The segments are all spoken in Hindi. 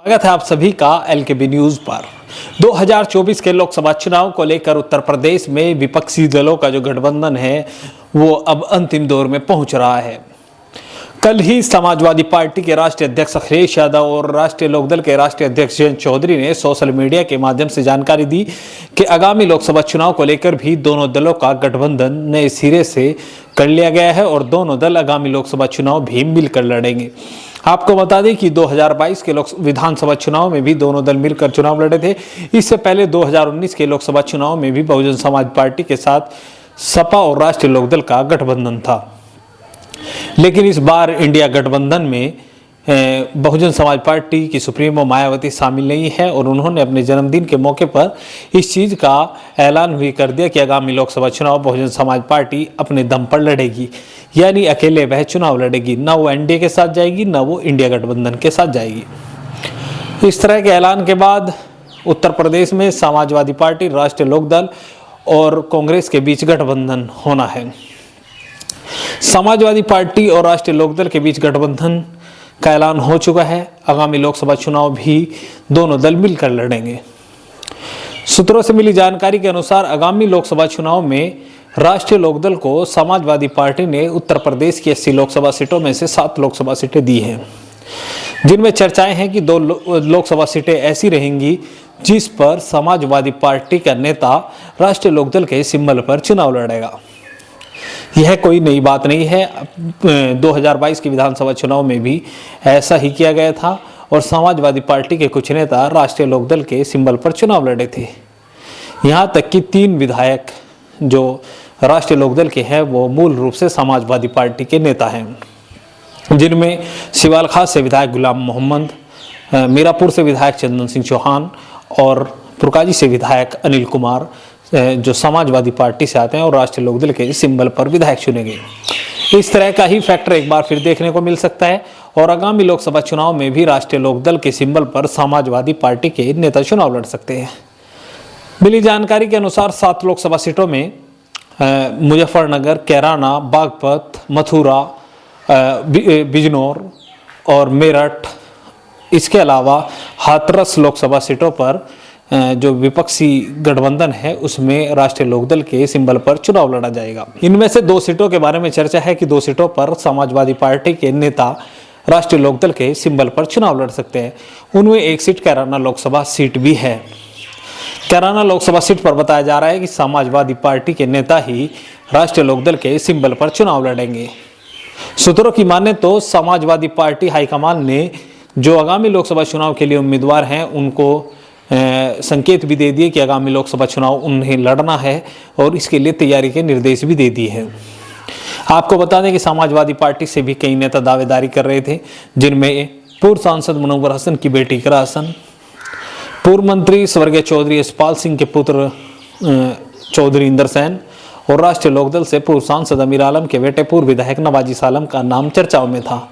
स्वागत है आप सभी का एलकेबी न्यूज पर। 2024 के लोकसभा चुनाव को लेकर उत्तर प्रदेश में विपक्षी दलों का जो गठबंधन है वो अब अंतिम दौर में पहुंच रहा है। कल ही समाजवादी पार्टी के राष्ट्रीय अध्यक्ष अखिलेश यादव और राष्ट्रीय लोकदल के राष्ट्रीय अध्यक्ष जयंत चौधरी ने सोशल मीडिया के माध्यम से जानकारी दी कि आगामी लोकसभा चुनाव को लेकर भी दोनों दलों का गठबंधन नए सिरे से कर लिया गया है और दोनों दल आगामी लोकसभा चुनाव भी मिलकर लड़ेंगे। आपको बता दें कि 2022 के विधानसभा चुनाव में भी दोनों दल मिलकर चुनाव लड़े थे। इससे पहले 2019 के लोकसभा चुनाव में भी बहुजन समाज पार्टी के साथ सपा और राष्ट्रीय लोकदल का गठबंधन था, लेकिन इस बार इंडिया गठबंधन में बहुजन समाज पार्टी की सुप्रीमो मायावती शामिल नहीं है और उन्होंने अपने जन्मदिन के मौके पर इस चीज़ का ऐलान भी कर दिया कि आगामी लोकसभा चुनाव बहुजन समाज पार्टी अपने दम पर लड़ेगी, यानी अकेले वह चुनाव लड़ेगी, ना वो एनडीए के साथ जाएगी ना वो इंडिया गठबंधन के साथ जाएगी। इस तरह के ऐलान के बाद उत्तर प्रदेश में समाजवादी पार्टी, राष्ट्रीय लोकदल और कांग्रेस के बीच गठबंधन होना है। समाजवादी पार्टी और राष्ट्रीय लोकदल के बीच गठबंधन का ऐलान हो चुका है। आगामी लोकसभा चुनाव भी दोनों दल मिलकर लड़ेंगे। सूत्रों से मिली जानकारी के अनुसार आगामी लोकसभा चुनाव में राष्ट्रीय लोकदल को समाजवादी पार्टी ने उत्तर प्रदेश की 80 लोकसभा सीटों में से 7 लोकसभा सीटें दी हैं, जिनमें चर्चाएं हैं कि 2 लोकसभा सीटें ऐसी रहेंगी जिस पर समाजवादी पार्टी का नेता राष्ट्रीय लोकदल के सिंबल पर चुनाव लड़ेगा। यह कोई नई बात नहीं है। 2022 के विधानसभा चुनाव में भी ऐसा ही किया गया था और समाजवादी पार्टी के कुछ नेता राष्ट्रीय लोकदल के सिंबल पर चुनाव लड़े थे। यहाँ तक कि 3 विधायक जो राष्ट्रीय लोकदल के हैं वो मूल रूप से समाजवादी पार्टी के नेता हैं, जिनमें सिवाल खास से विधायक गुलाम मोहम्मद, मीरापुर से विधायक चंदन सिंह चौहान और पुरकाजी से विधायक अनिल कुमार जो समाजवादी पार्टी से आते हैं और राष्ट्रीय लोकदल के सिंबल पर विधायक चुने गए। इस तरह का ही फैक्टर एक बार फिर देखने को मिल सकता है और आगामी लोकसभा चुनाव में भी राष्ट्रीय लोकदल के सिंबल पर समाजवादी पार्टी के नेता चुनाव लड़ सकते हैं। मिली जानकारी के अनुसार 7 लोकसभा सीटों में मुजफ्फरनगर, कैराना, बागपत, मथुरा, बिजनौर और मेरठ, इसके अलावा हाथरस लोकसभा सीटों पर जो विपक्षी गठबंधन है उसमें राष्ट्रीय लोकदल के सिंबल पर चुनाव लड़ा जाएगा। इनमें से 2 सीटों के बारे में चर्चा है कि 2 सीटों पर समाजवादी पार्टी के नेता राष्ट्रीय लोकदल के सिंबल पर चुनाव लड़ सकते हैं। उनमें एक सीट कैराना लोकसभा सीट भी है। कैराना लोकसभा सीट पर बताया जा रहा है कि समाजवादी पार्टी के नेता ही राष्ट्रीय लोकदल के सिंबल पर चुनाव लड़ेंगे। सूत्रों की माने तो समाजवादी पार्टी हाईकमान ने जो आगामी लोकसभा चुनाव के लिए उम्मीदवार हैं उनको संकेत भी दे दिए कि आगामी लोकसभा चुनाव उन्हें लड़ना है और इसके लिए तैयारी के निर्देश भी दे दिए हैं। आपको बता दें कि समाजवादी पार्टी से भी कई नेता दावेदारी कर रहे थे, जिनमें पूर्व सांसद मनोवर हसन की बेटी इकरा हसन, पूर्व मंत्री स्वर्गीय चौधरी यशपाल सिंह के पुत्र चौधरी इंदर सेन और राष्ट्रीय लोकदल से पूर्व सांसद अमीर आलम के बेटे पूर्व विधायक नवाजी सालम का नाम चर्चाओं में था।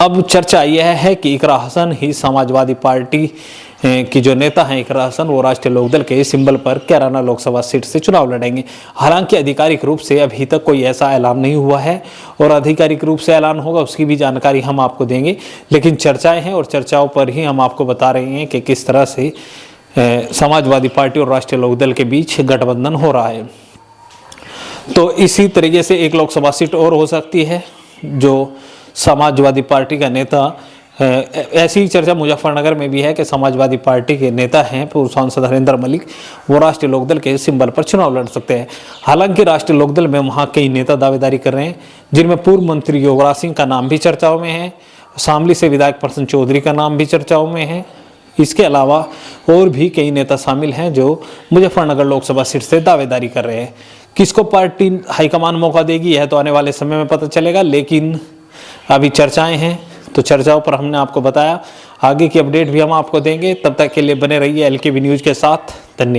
अब चर्चा यह है कि इकरा हसन ही समाजवादी पार्टी की जो नेता हैं इकरा हसन वो राष्ट्रीय लोकदल के सिंबल पर कैराना लोकसभा सीट से चुनाव लड़ेंगे। हालांकि आधिकारिक रूप से अभी तक कोई ऐसा ऐलान नहीं हुआ है और आधिकारिक रूप से ऐलान होगा उसकी भी जानकारी हम आपको देंगे, लेकिन चर्चाएं हैं और चर्चाओं पर ही हम आपको बता रहे हैं कि किस तरह से समाजवादी पार्टी और राष्ट्रीय लोकदल के बीच गठबंधन हो रहा है। तो इसी तरीके से एक लोकसभा सीट और हो सकती है जो समाजवादी पार्टी का नेता, ऐसी ही चर्चा मुजफ्फरनगर में भी है कि समाजवादी पार्टी के नेता हैं पूर्व सांसद हरिंदर मलिक, वो राष्ट्रीय लोकदल के सिंबल पर चुनाव लड़ सकते हैं। हालांकि राष्ट्रीय लोकदल में वहाँ कई नेता दावेदारी कर रहे हैं, जिनमें पूर्व मंत्री योगराज सिंह का नाम भी चर्चाओं में है, शामली से विधायक प्रसन्न चौधरी का नाम भी चर्चाओं में है। इसके अलावा और भी कई नेता शामिल हैं जो मुजफ्फरनगर लोकसभा सीट से दावेदारी कर रहे हैं। किसको पार्टी हाईकमान मौका देगी यह तो आने वाले समय में पता चलेगा, लेकिन अभी चर्चाएं हैं तो चर्चाओं पर हमने आपको बताया। आगे की अपडेट भी हम आपको देंगे। तब तक के लिए बने रहिए एलकेबी न्यूज के साथ। धन्यवाद।